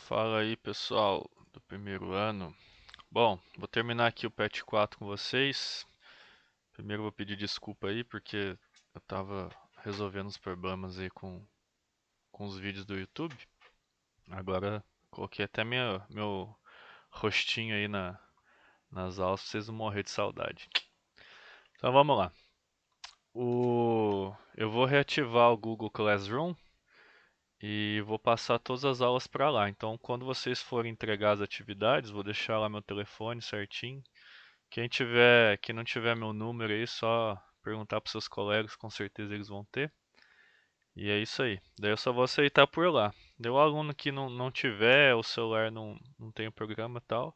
Fala aí, pessoal do primeiro ano. Bom, vou terminar aqui o PET 4 com vocês. Primeiro vou pedir desculpa aí porque eu tava resolvendo os problemas aí com os vídeos do YouTube. Agora coloquei até meu rostinho aí nas aulas pra vocês não morrer de saudade. Então vamos lá. Eu vou reativar o Google Classroom e vou passar todas as aulas para lá. Então, quando vocês forem entregar as atividades, vou deixar lá meu telefone certinho. Quem não tiver meu número aí, só perguntar para seus colegas, com certeza eles vão ter. E é isso aí. Daí eu só vou aceitar por lá. Daí o aluno que não tiver, o celular não tem o programa e tal,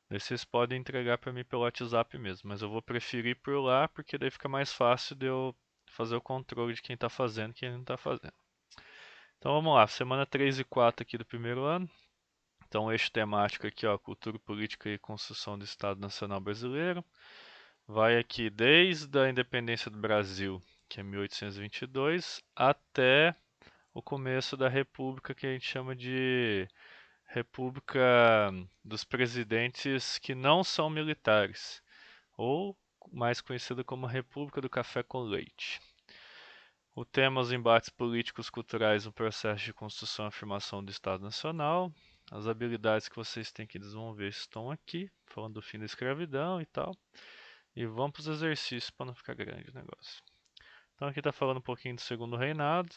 daí vocês podem entregar para mim pelo WhatsApp mesmo. Mas eu vou preferir por lá, porque daí fica mais fácil de eu fazer o controle de quem está fazendo e quem não está fazendo. Então vamos lá, semana 3 e 4 aqui do primeiro ano. Então, o eixo temático aqui, ó, cultura política e construção do Estado Nacional Brasileiro. Vai aqui desde a independência do Brasil, que é 1822, até o começo da República, que a gente chama de República dos Presidentes que não são militares, ou mais conhecida como República do Café com Leite. O tema: os embates políticos culturais no processo de construção e afirmação do Estado Nacional. As habilidades que vocês têm que desenvolver estão aqui, falando do fim da escravidão e tal. E vamos para os exercícios para não ficar grande o negócio. Então aqui está falando um pouquinho do segundo reinado.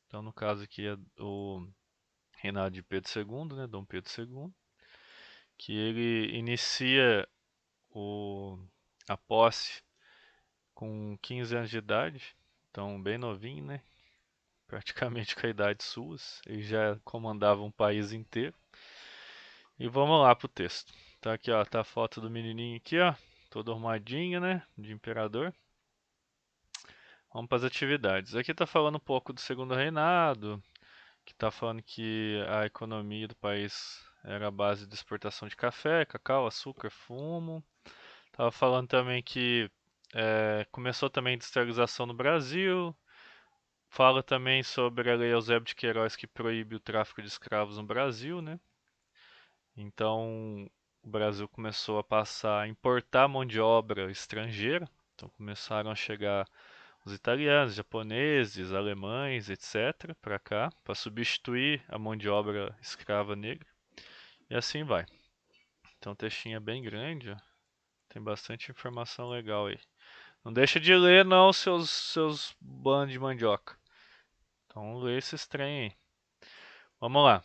Então no caso aqui é o reinado de Pedro II, né, Dom Pedro II, que ele inicia o, a posse com 15 anos de idade, então bem novinho, né? Praticamente com a idade suas. Ele já comandava um país inteiro. E vamos lá pro texto. Tá aqui, ó, tá a foto do menininho aqui, ó, todo arrumadinho, né, de imperador. Vamos para as atividades. Aqui está falando um pouco do segundo reinado, que está falando que a economia do país era a base de exportação de café, cacau, açúcar, fumo. Estava falando também que começou também a industrialização no Brasil. Fala também sobre a Lei Eusébio de Queiroz que proíbe o tráfico de escravos no Brasil, né? Então o Brasil começou a passar a importar mão de obra estrangeira. Então começaram a chegar os italianos, japoneses, alemães, etc., para cá, para substituir a mão de obra escrava negra. E assim vai. Então o textinho é bem grande, ó. Tem bastante informação legal aí. Não deixa de ler não, seus bandos de mandioca. Então lê esses trem aí. Vamos lá.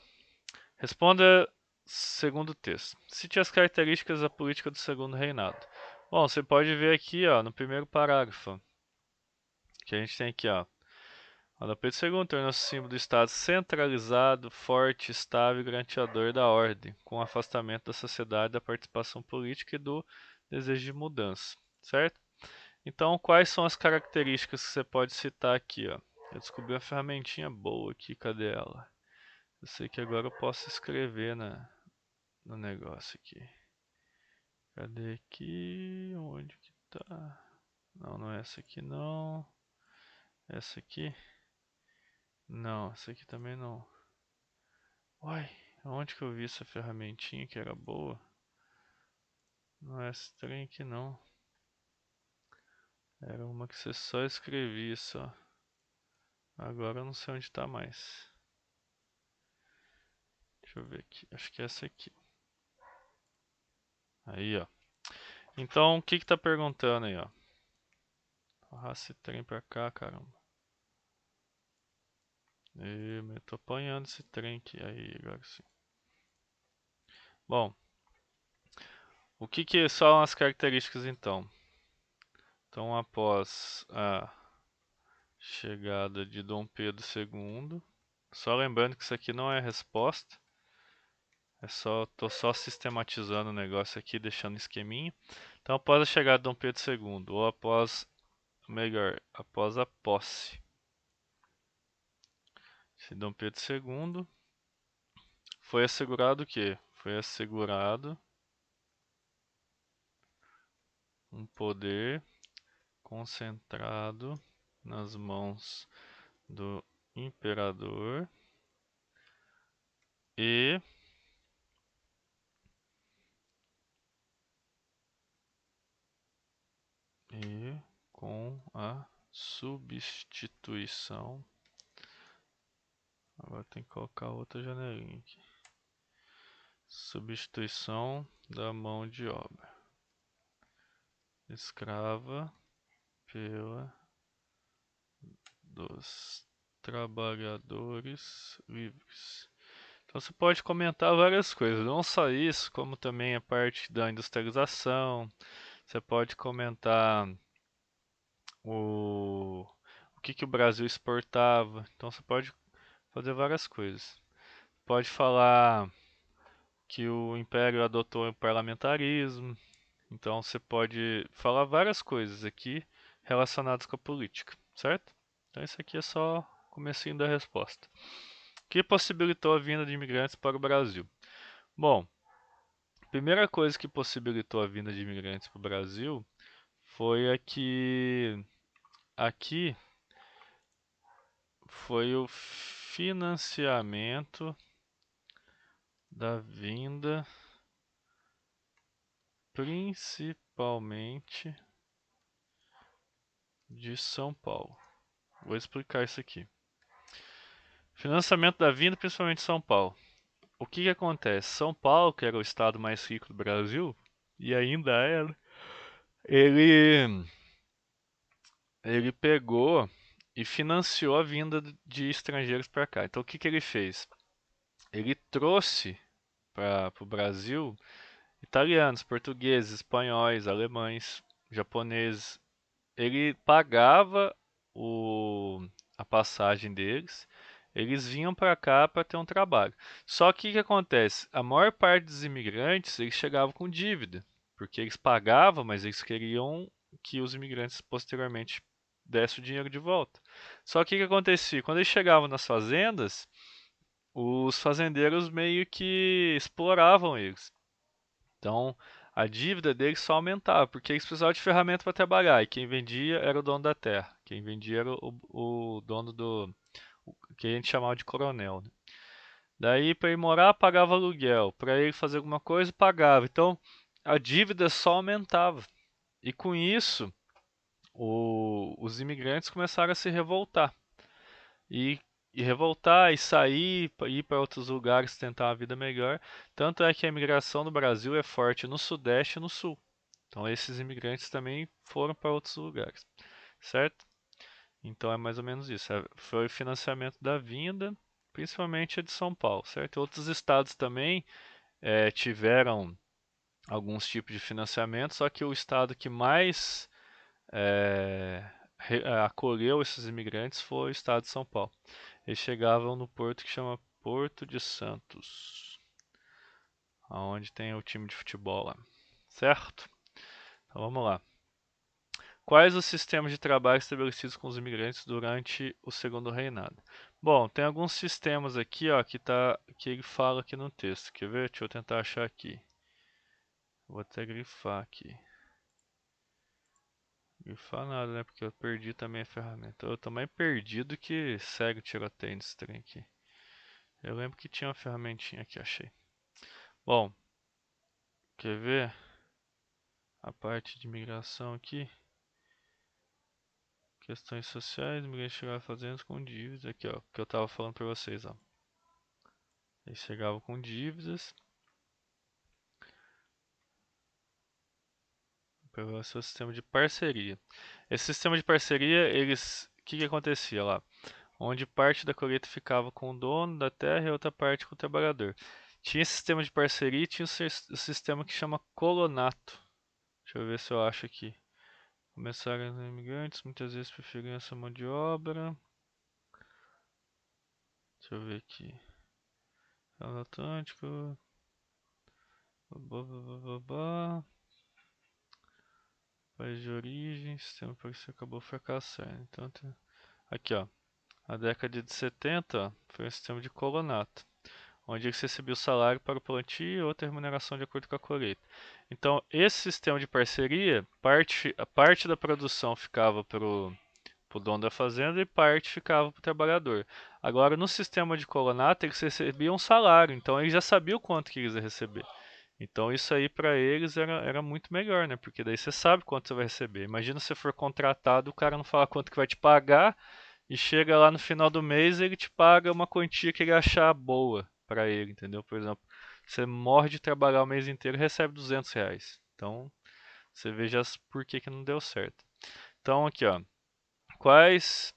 Responda segundo texto. Cite as características da política do segundo reinado. Bom, você pode ver aqui, ó, no primeiro parágrafo, que a gente tem aqui, ó. Dom Pedro II tornou-se símbolo do Estado centralizado, forte, estável e garantiador da ordem, com o afastamento da sociedade da participação política e do desejo de mudança, certo? Então, quais são as características que você pode citar aqui, ó? Eu descobri uma ferramentinha boa aqui, cadê ela? Eu sei que agora eu posso escrever no negócio aqui. Cadê aqui? Onde que tá? Não, não é essa aqui não. Essa aqui? Não, essa aqui também não. Uai, onde que eu vi essa ferramentinha que era boa? Não é esse trem aqui não. Era uma que você só escrevia só. Agora eu não sei onde tá mais. Deixa eu ver aqui. Acho que é essa aqui. Aí, ó. Então, o que que tá perguntando aí, ó? Arrasta esse trem pra cá, caramba. Eu tô apanhando esse trem aqui. Aí, agora sim. Bom, o que que são as características então? Então, após a chegada de Dom Pedro II, só lembrando que isso aqui não é resposta, tô só sistematizando o negócio aqui, deixando esqueminha. Então, após a chegada de Dom Pedro II, ou melhor, após a posse de Dom Pedro II, foi assegurado o quê? Foi assegurado um poder concentrado nas mãos do imperador e substituição. Agora tem que colocar outra janelinha aqui. Substituição da mão de obra escrava pela dos trabalhadores livres. Então você pode comentar várias coisas, não só isso, como também a parte da industrialização. Você pode comentar o que o Brasil exportava. Então você pode fazer várias coisas. Pode falar que o Império adotou o parlamentarismo. Então você pode falar várias coisas aqui relacionadas com a política, certo? Então isso aqui é só o comecinho da resposta. O que possibilitou a vinda de imigrantes para o Brasil? Bom, a primeira coisa que possibilitou a vinda de imigrantes para o Brasil foi aqui foi o financiamento da vinda, principalmente de São Paulo. Vou explicar isso aqui. Financiamento da vinda, principalmente de São Paulo. O que acontece? São Paulo, que era o estado mais rico do Brasil, e ainda era, ele pegou e financiou a vinda de estrangeiros para cá. Então o que ele fez? Ele trouxe para o Brasil italianos, portugueses, espanhóis, alemães, japoneses. Ele pagava a passagem deles, eles vinham para cá para ter um trabalho. Só que o que acontece? A maior parte dos imigrantes, eles chegavam com dívida, porque eles pagavam, mas eles queriam que os imigrantes posteriormente dessem o dinheiro de volta. Só que o que acontecia? Quando eles chegavam nas fazendas, os fazendeiros meio que exploravam eles. Então, a dívida deles só aumentava, porque eles precisavam de ferramenta para trabalhar, e quem vendia era o dono da terra. Quem vendia era o dono que a gente chamava de coronel, né? Daí, para ele morar, pagava aluguel. Para ele fazer alguma coisa, pagava. Então, a dívida só aumentava. E com isso, os imigrantes começaram a se revoltar. E, e revoltar, e sair, ir para outros lugares, tentar uma vida melhor. Tanto é que a imigração no Brasil é forte no Sudeste e no Sul. Então esses imigrantes também foram para outros lugares, certo? Então é mais ou menos isso. Foi o financiamento da vinda, principalmente a de São Paulo, certo? Outros estados também tiveram alguns tipos de financiamento, só que o estado que mais acolheu esses imigrantes foi o estado de São Paulo. Eles chegavam no porto que chama Porto de Santos, onde tem o time de futebol lá, certo? Então vamos lá. Quais os sistemas de trabalho estabelecidos com os imigrantes durante o segundo reinado? Bom, tem alguns sistemas aqui, ó, que ele fala aqui no texto. Quer ver? Deixa eu tentar achar aqui. Vou até grifar aqui. Grifar nada, né? Porque eu perdi também a ferramenta. Eu tô mais perdido que segue o tiroteio nesse trem aqui. Eu lembro que tinha uma ferramentinha aqui, achei. Bom, quer ver? A parte de migração aqui. Questões sociais, imigrantes chegavam fazendo com dívidas. Aqui, ó, que eu tava falando pra vocês, ó. Eles chegavam com dívidas pelo seu sistema de parceria. Esse sistema de parceria, o que acontecia lá? Onde parte da colheita ficava com o dono da terra e outra parte com o trabalhador. Tinha esse sistema de parceria e tinha o sistema que chama colonato. Deixa eu ver se eu acho aqui. Começaram os imigrantes, muitas vezes preferiam essa mão de obra. Deixa eu ver aqui. Atlântico. País de origem, sistema por isso acabou fracassando. Então, aqui ó, a década de 70 ó, foi um sistema de colonato, onde eles recebiam salário para o plantio e outra remuneração de acordo com a colheita. Então, esse sistema de parceria, a parte da produção ficava para o dono da fazenda e parte ficava para o trabalhador. Agora, no sistema de colonato, eles recebiam um salário, então eles já sabiam quanto que eles iam receber. Então isso aí para eles era muito melhor, né? Porque daí você sabe quanto você vai receber. Imagina se você for contratado, o cara não fala quanto que vai te pagar e chega lá no final do mês ele te paga uma quantia que ele achar boa para ele, entendeu? Por exemplo, você morre de trabalhar o mês inteiro e recebe R$ 200. Então você veja por que que não deu certo. Então aqui, ó, quais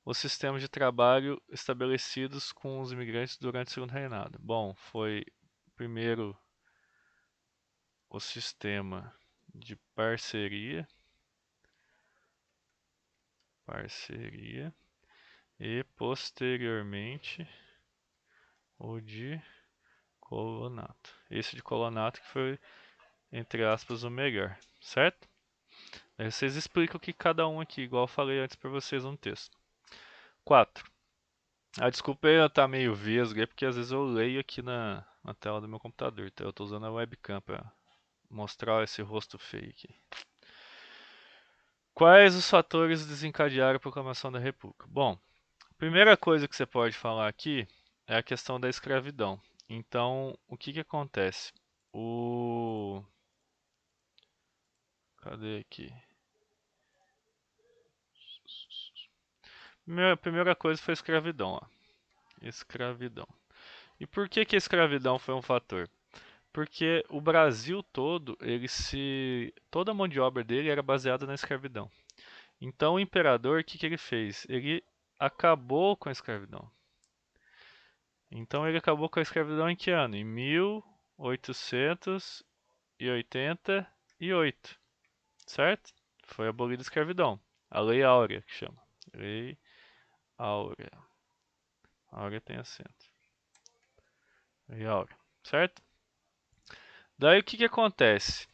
os sistemas de trabalho estabelecidos com os imigrantes durante o segundo reinado? Bom, foi primeiro o sistema de parceria e posteriormente o de colonato. Esse de colonato que foi, entre aspas, o melhor, certo? Aí vocês explicam o que cada um aqui, igual eu falei antes para vocês no texto. 4. A desculpa eu estar meio vesgo, é porque às vezes eu leio aqui na tela do meu computador, então eu estou usando a webcam para mostrar esse rosto feio aqui. Quais os fatores desencadearam a proclamação da República? Bom, a primeira coisa que você pode falar aqui é a questão da escravidão. Então, o que que acontece? Cadê aqui? A primeira coisa foi a escravidão, ó. Escravidão. E por que que a escravidão foi um fator? Porque o Brasil todo, toda a mão de obra dele era baseada na escravidão. Então o imperador, o que que ele fez? Ele acabou com a escravidão. Então ele acabou com a escravidão em que ano? Em 1888, certo? Foi abolida a escravidão. A Lei Áurea, que chama. Lei Áurea. Áurea tem acento. Lei Áurea, certo? Daí o que que acontece?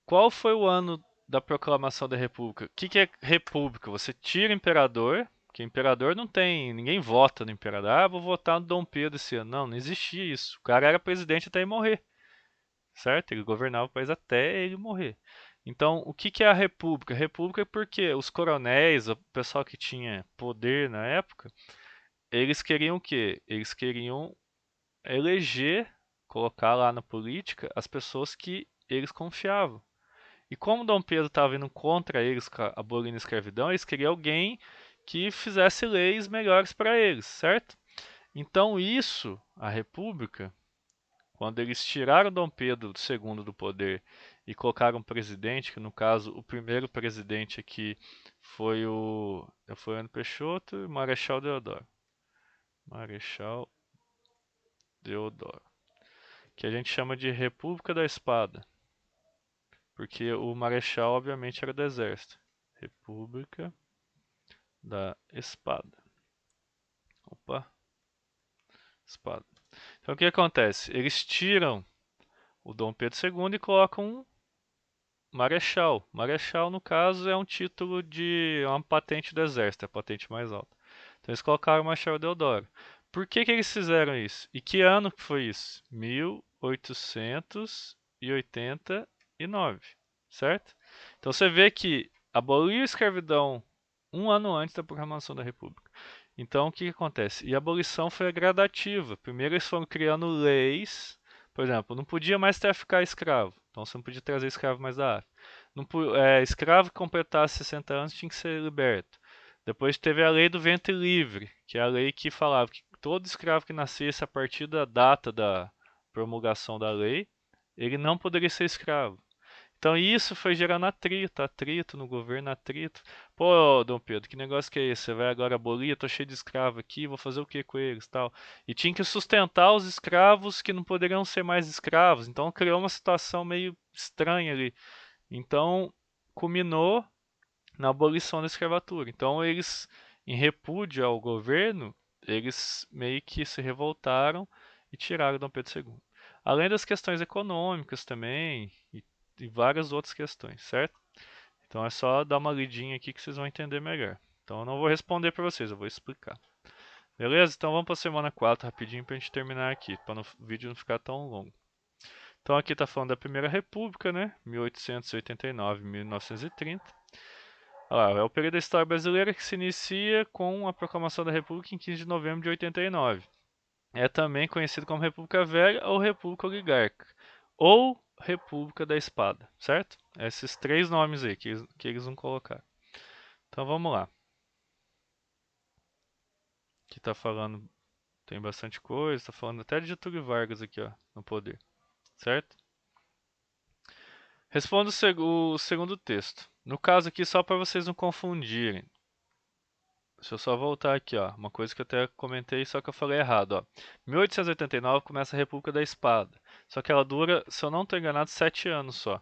Qual foi o ano da proclamação da República? O que que é República? Você tira o imperador, que imperador não tem, ninguém vota no imperador. Ah, vou votar no Dom Pedro esse ano. Não, não existia isso. O cara era presidente até ele morrer, certo? Ele governava o país até ele morrer. Então, o que que é a República? República é porque os coronéis, o pessoal que tinha poder na época, eles queriam o quê? Eles queriam eleger, colocar lá na política as pessoas que eles confiavam. E como Dom Pedro estava indo contra eles, abolindo a escravidão, eles queriam alguém que fizesse leis melhores para eles, certo? Então isso, a República, quando eles tiraram Dom Pedro II do poder e colocaram um presidente, que no caso o primeiro presidente aqui foi o Floriano Peixoto e Marechal Deodoro. Marechal Deodoro, que a gente chama de República da Espada, porque o Marechal obviamente era do exército. República da Espada. Opa, espada. Então o que acontece? Eles tiram o Dom Pedro II e colocam um Marechal. Marechal, no caso, é um título de uma patente do exército, é a patente mais alta. Então eles colocaram o Marechal Deodoro. Por que que eles fizeram isso? E que ano que foi isso? 1889, certo? Então você vê que aboliu a escravidão um ano antes da proclamação da República. Então o que que acontece? E a abolição foi gradativa. Primeiro eles foram criando leis, por exemplo, não podia mais traficar escravo. Então você não podia trazer escravo mais da África. Não, escravo que completasse 60 anos tinha que ser liberto. Depois teve a lei do ventre livre, que é a lei que falava que todo escravo que nascesse a partir da data da promulgação da lei, ele não poderia ser escravo. Então isso foi gerando atrito no governo, atrito. Pô, Dom Pedro, que negócio que é esse? Você vai agora abolir? Eu tô cheio de escravo aqui, vou fazer o que com eles, tal. E tinha que sustentar os escravos que não poderiam ser mais escravos. Então criou uma situação meio estranha ali. Então culminou na abolição da escravatura. Então eles, em repúdio ao governo, eles meio que se revoltaram e tiraram Dom Pedro II. Além das questões econômicas também e várias outras questões, certo? Então é só dar uma lidinha aqui que vocês vão entender melhor. Então eu não vou responder para vocês, eu vou explicar. Beleza? Então vamos para a semana 4 rapidinho para a gente terminar aqui, para o vídeo não ficar tão longo. Então aqui está falando da Primeira República, né? 1889 1930. É o período da história brasileira que se inicia com a proclamação da República em 15 de novembro de 89. É também conhecido como República Velha ou República Oligárquica. ou República da Espada, certo? Esses três nomes aí que eles vão colocar. Então vamos lá. Aqui tá falando, tem bastante coisa, tá falando até de Getúlio Vargas aqui, ó, no poder, certo? Responda o segundo texto. No caso aqui, só para vocês não confundirem. Deixa eu só voltar aqui, ó. Uma coisa que eu até comentei, só que eu falei errado, ó. 1889 começa a República da Espada. Só que ela dura, se eu não estou enganado, 7 anos só.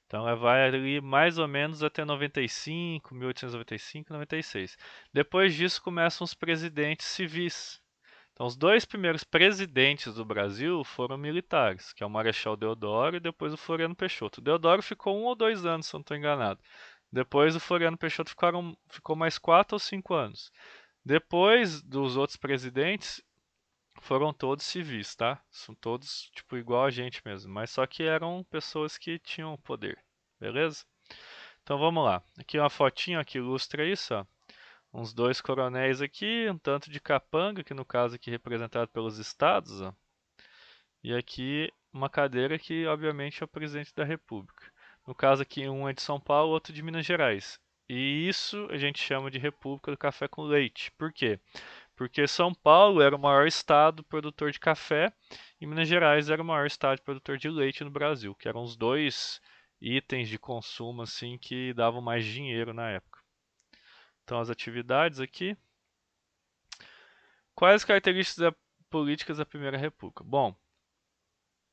Então ela vai ali mais ou menos até 95, 1895, 96. Depois disso começam os presidentes civis. Então os dois primeiros presidentes do Brasil foram militares, que é o Marechal Deodoro e depois o Floriano Peixoto. O Deodoro ficou 1 ou 2 anos, se eu não estou enganado. Depois o Floriano Peixoto ficou mais 4 ou 5 anos. Depois dos outros presidentes, foram todos civis, tá? São todos, tipo, igual a gente mesmo. Mas só que eram pessoas que tinham poder, beleza? Então vamos lá. Aqui uma fotinha que ilustra isso, ó. Uns dois coronéis aqui, um tanto de capanga, que no caso aqui representado pelos estados, ó. E aqui uma cadeira que obviamente é o presidente da República. No caso aqui um é de São Paulo, outro de Minas Gerais. E isso a gente chama de República do Café com Leite. Por quê? Porque São Paulo era o maior estado produtor de café e Minas Gerais era o maior estado produtor de leite no Brasil, que eram os dois itens de consumo assim que davam mais dinheiro na época. Então as atividades aqui. Quais as características políticas da Primeira República? Bom,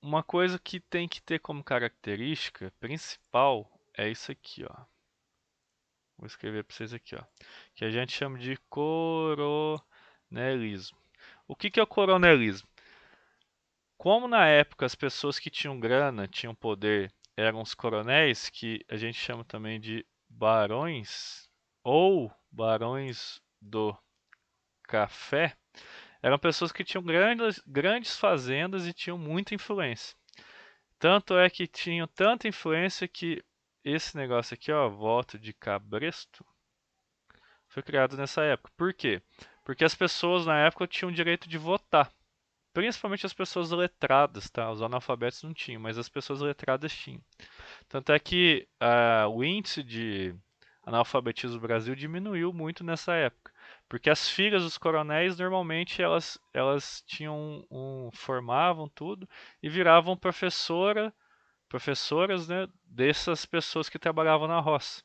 uma coisa que tem que ter como característica principal é isso aqui, ó. Vou escrever para vocês aqui, ó, que a gente chama de coronelismo. O que é o coronelismo? Como na época as pessoas que tinham grana, tinham poder, eram os coronéis, que a gente chama também de barões ou barões do café, eram pessoas que tinham grandes fazendas e tinham muita influência. Tanto é que tinham tanta influência que esse negócio aqui, ó, voto de cabresto, foi criado nessa época. Por quê? Porque as pessoas na época tinham o direito de votar. Principalmente as pessoas letradas, tá? Os analfabetos não tinham, mas as pessoas letradas tinham. Tanto é que o índice de analfabetismo no Brasil diminuiu muito nessa época. Porque as filhas dos coronéis, normalmente, elas tinham formavam tudo e viravam professoras, né, dessas pessoas que trabalhavam na roça.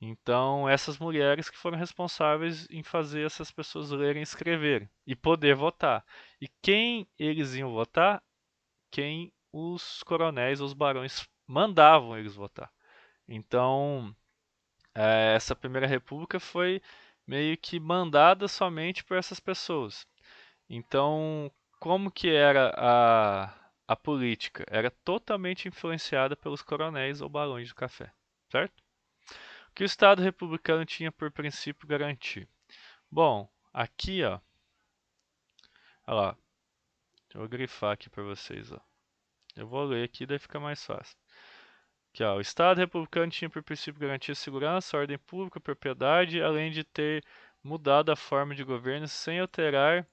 Então, essas mulheres que foram responsáveis em fazer essas pessoas lerem e escreverem e poder votar. E quem eles iam votar? Quem os coronéis, os barões mandavam eles votar. Então, essa Primeira República foi meio que mandada somente por essas pessoas. Então, como que era a política? Era totalmente influenciada pelos coronéis ou barões de café, certo? O que o Estado republicano tinha por princípio garantir? Bom, aqui, ó, olha lá, eu vou grifar aqui para vocês, ó. Eu vou ler aqui, daí fica mais fácil. Aqui, ó, o Estado republicano tinha por princípio garantir segurança, ordem pública, propriedade, além de ter mudado a forma de governo sem alterar.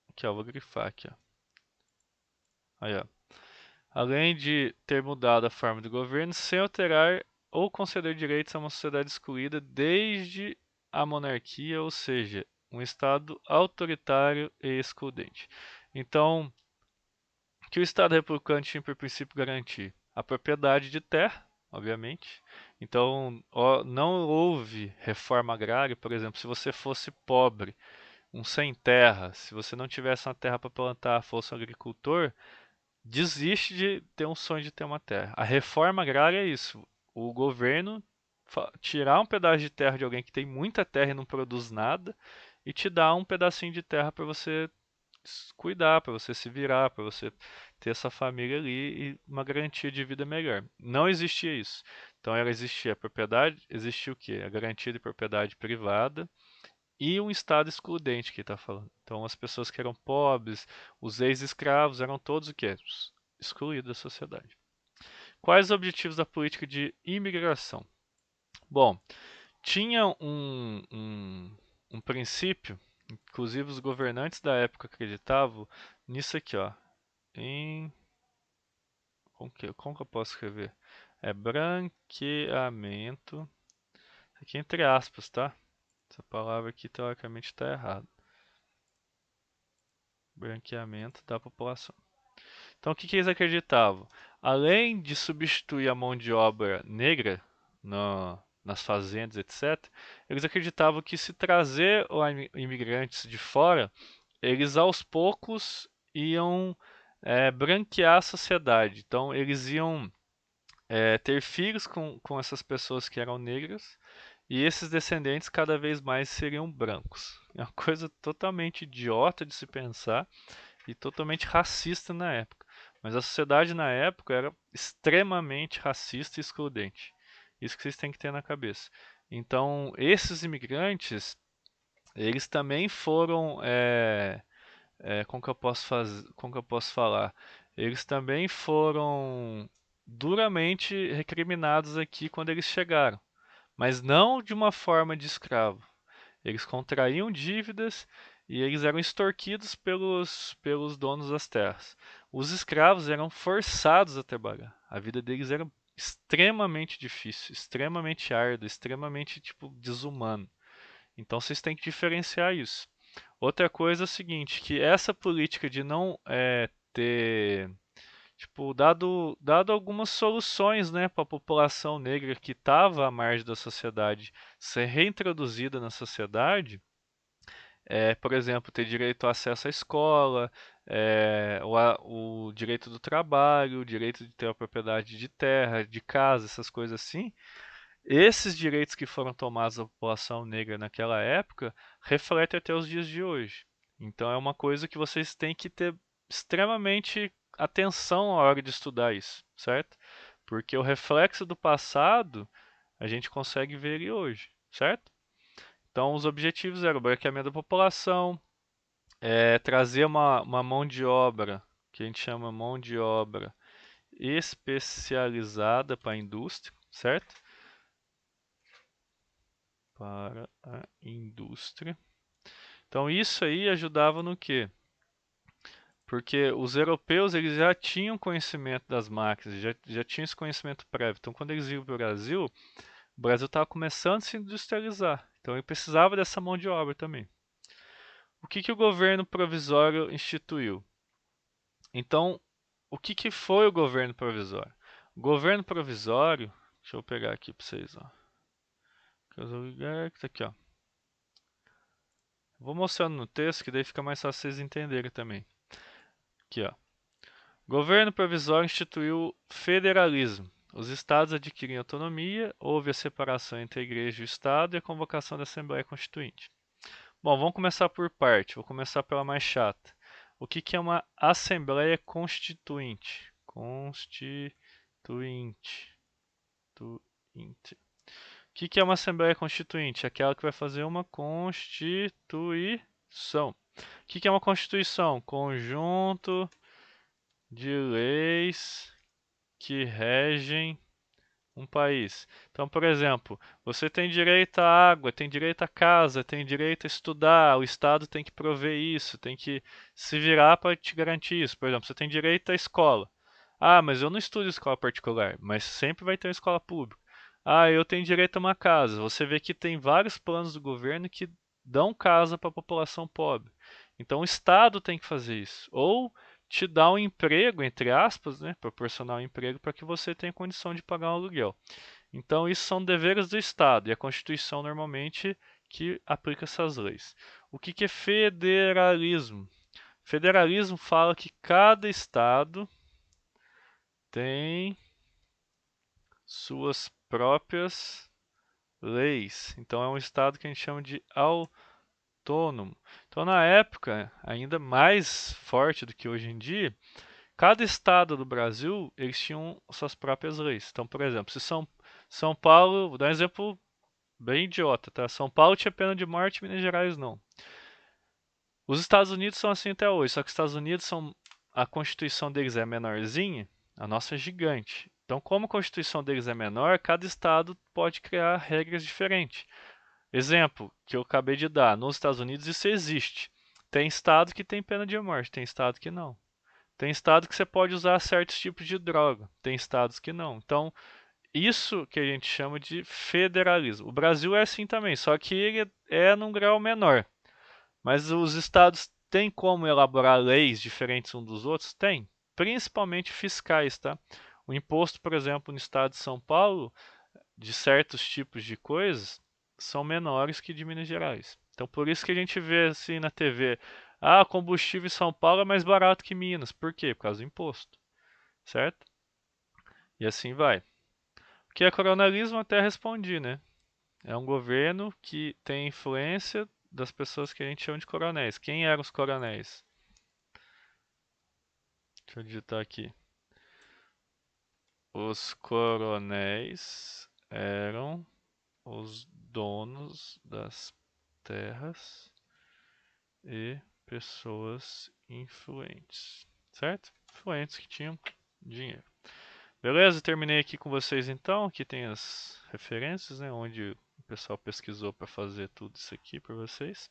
Aqui, ó, vou grifar aqui, ó. Aí, ó. Além de ter mudado a forma de governo sem alterar ou conceder direitos a uma sociedade excluída desde a monarquia, ou seja, um Estado autoritário e excludente. Então, o que o Estado republicano tinha por princípio garantir? A propriedade de terra, obviamente. Então, não houve reforma agrária, por exemplo, se você fosse pobre, um sem terra, se você não tivesse uma terra para plantar, fosse um agricultor, desiste de ter um sonho de ter uma terra. A reforma agrária é isso. O governo tirar um pedaço de terra de alguém que tem muita terra e não produz nada e te dar um pedacinho de terra para você cuidar, para você se virar, para você ter essa família ali e uma garantia de vida melhor. Não existia isso. Então era existia a propriedade, existia o quê? A garantia de propriedade privada e um estado excludente que está falando. Então as pessoas que eram pobres, os ex-escravos eram todos o quê? Excluídos da sociedade. Quais os objetivos da política de imigração? Bom, tinha um princípio, inclusive os governantes da época acreditavam nisso aqui, ó. como que eu posso escrever? É branqueamento, aqui entre aspas, tá? Essa palavra aqui teoricamente está errada. Branqueamento da população. Então, o que que eles acreditavam? Além de substituir a mão de obra negra nas fazendas, etc., eles acreditavam que se trazer imigrantes de fora, eles aos poucos iam branquear a sociedade. Então, eles iam ter filhos com essas pessoas que eram negras e esses descendentes cada vez mais seriam brancos. É uma coisa totalmente idiota de se pensar e totalmente racista na época. Mas a sociedade na época era extremamente racista e excludente. Isso que vocês têm que ter na cabeça. Então, esses imigrantes, eles também foram, como que eu posso falar? Eles também foram duramente recriminados aqui quando eles chegaram, mas não de uma forma de escravo. Eles contraíam dívidas e eles eram extorquidos pelos donos das terras. Os escravos eram forçados a trabalhar. A vida deles era extremamente difícil, extremamente árdua, extremamente tipo desumano. Então vocês têm que diferenciar isso. Outra coisa é o seguinte, que essa política de não ter tipo, dado algumas soluções, né, para a população negra que estava à margem da sociedade ser reintroduzida na sociedade, por exemplo, ter direito ao acesso à escola, o direito do trabalho, o direito de ter a propriedade de terra, de casa, essas coisas assim. Esses direitos que foram tomados da população negra naquela época refletem até os dias de hoje. Então é uma coisa que vocês têm que ter extremamente atenção na hora de estudar isso, certo? Porque o reflexo do passado a gente consegue ver ele hoje, certo? Então os objetivos eram o branqueamento da população, trazer uma mão de obra, que a gente chama mão de obra especializada para a indústria, certo? Para a indústria. Então isso aí ajudava no quê? Porque os europeus eles já tinham conhecimento das máquinas, já tinham esse conhecimento prévio. Então quando eles iam para o Brasil estava começando a se industrializar. Então ele precisava dessa mão de obra também. O que o governo provisório instituiu? Então, o que foi o governo provisório? O governo provisório, deixa eu pegar aqui para vocês, ó. Aqui, ó. Vou mostrando no texto que daí fica mais fácil vocês entenderem também. Aqui, ó. Governo provisório instituiu o federalismo. Os estados adquiriam autonomia, houve a separação entre a igreja e o estado e a convocação da Assembleia Constituinte. Bom, vamos começar por parte. Vou começar pela mais chata. O que é uma Assembleia Constituinte? Constituinte. O que é uma Assembleia Constituinte? Aquela que vai fazer uma Constituição. O que é uma Constituição? Conjunto de leis que regem um país. Então, por exemplo, você tem direito à água, tem direito à casa, tem direito a estudar, o Estado tem que prover isso, tem que se virar para te garantir isso. Por exemplo, você tem direito à escola. Ah, mas eu não estudo em escola particular, mas sempre vai ter uma escola pública. Ah, eu tenho direito a uma casa. Você vê que tem vários planos do governo que dão casa para a população pobre. Então o Estado tem que fazer isso. Ou te dá um emprego, entre aspas, né, proporcionar um emprego para que você tenha condição de pagar um aluguel. Então, isso são deveres do Estado e a Constituição normalmente que aplica essas leis. O que é federalismo? Federalismo fala que cada Estado tem suas próprias leis. Então, é um Estado que a gente chama de autônomo. Então, na época, ainda mais forte do que hoje em dia, cada estado do Brasil, eles tinham suas próprias leis. Então, por exemplo, se São Paulo, vou dar um exemplo bem idiota, tá? São Paulo tinha pena de morte, Minas Gerais não. Os Estados Unidos são assim até hoje, só que os Estados Unidos a Constituição deles é menorzinha, a nossa é gigante. Então, como a Constituição deles é menor, cada estado pode criar regras diferentes. Exemplo que eu acabei de dar, nos Estados Unidos isso existe. Tem estado que tem pena de morte, tem estado que não. Tem estado que você pode usar certos tipos de droga, tem estados que não. Então, isso que a gente chama de federalismo. O Brasil é assim também, só que ele é num grau menor. Mas os estados têm como elaborar leis diferentes uns dos outros? Tem, principalmente fiscais, tá? O imposto, por exemplo, no estado de São Paulo, de certos tipos de coisas, são menores que de Minas Gerais. Então, por isso que a gente vê assim na TV, ah, combustível em São Paulo é mais barato que Minas. Por quê? Por causa do imposto, certo? E assim vai. O que é coronelismo? Até respondi, né? É um governo que tem influência das pessoas que a gente chama de coronéis. Quem eram os coronéis? Deixa eu digitar aqui. Os coronéis eram os donos das terras e pessoas influentes, certo? Influentes que tinham dinheiro. Beleza? Terminei aqui com vocês então. Aqui tem as referências, né? Onde o pessoal pesquisou para fazer tudo isso aqui para vocês.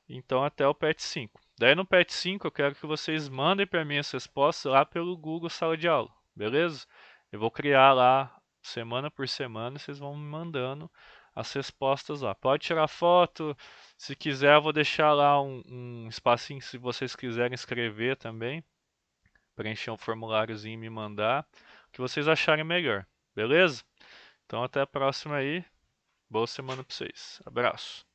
Então até o PET 5. Daí no PET 5 eu quero que vocês mandem para mim as respostas lá pelo Google Sala de Aula, beleza? Eu vou criar lá semana por semana e vocês vão me mandando as respostas lá. Pode tirar foto, se quiser eu vou deixar lá um espacinho se vocês quiserem escrever também, preencher um formuláriozinho e me mandar, o que vocês acharem melhor, beleza? Então até a próxima aí, boa semana para vocês. Abraço.